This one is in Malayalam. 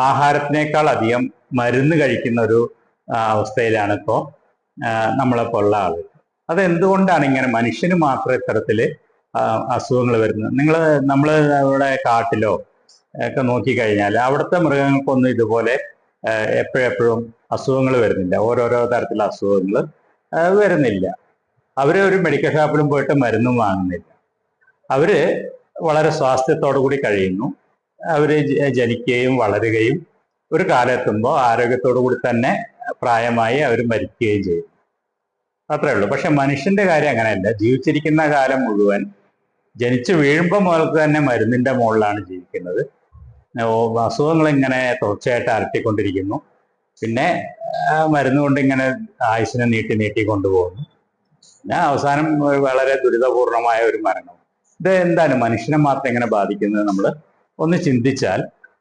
ആഹാരത്തിനേക്കാൾ അധികം മരുന്ന് കഴിക്കുന്ന ഒരു അവസ്ഥയിലാണ് ഇപ്പോൾ നമ്മളെപ്പോലുള്ള ആളുകൾ. അതെന്തുകൊണ്ടാണ് ഇങ്ങനെ മനുഷ്യന് മാത്രം ഇത്തരത്തില് അസുഖങ്ങൾ വരുന്നത്? നമ്മൾ അവിടെ കാട്ടിലോ ഒക്കെ നോക്കിക്കഴിഞ്ഞാൽ അവിടുത്തെ മൃഗങ്ങൾക്കൊന്നും ഇതുപോലെ എപ്പോഴെപ്പോഴും അസുഖങ്ങൾ വരുന്നില്ല. ഓരോരോ തരത്തിലുള്ള അസുഖങ്ങൾ വരുന്നില്ല. അവര് ഒരു മെഡിക്കൽ ഷോപ്പിലും പോയിട്ട് മരുന്നും വാങ്ങുന്നില്ല. അവര് വളരെ സ്വാസ്ഥ്യത്തോടു കൂടി കഴിയുന്നു. അവര് ജനിക്കുകയും വളരുകയും ഒരു കാലമെത്തുമ്പോൾ ആരോഗ്യത്തോടു കൂടി തന്നെ പ്രായമായി അവർ മരിക്കുകയും ചെയ്യും. അത്രേ ഉള്ളൂ. പക്ഷെ മനുഷ്യന്റെ കാര്യം അങ്ങനെയല്ല. ജീവിച്ചിരിക്കുന്ന കാലം മുഴുവൻ ജനിച്ചു വീഴുമ്പോൾ മുതൽക്ക് തന്നെ മരുന്നിന്റെ മുകളിലാണ് ജീവിക്കുന്നത്. അസുഖങ്ങൾ ഇങ്ങനെ തുടർച്ചയായിട്ട് അലട്ടിക്കൊണ്ടിരിക്കുന്നു. പിന്നെ മരുന്ന് കൊണ്ട് ഇങ്ങനെ ആയുസ്സിനെ നീട്ടി കൊണ്ടുപോകുന്നു. പിന്നെ അവസാനം വളരെ ദുരിതപൂർണമായ ഒരു മരണം. ഇത് എന്താണ് മനുഷ്യനെ മാത്രം എങ്ങനെ ബാധിക്കുന്നത്? നമ്മൾ ഒന്ന് ചിന്തിച്ചാൽ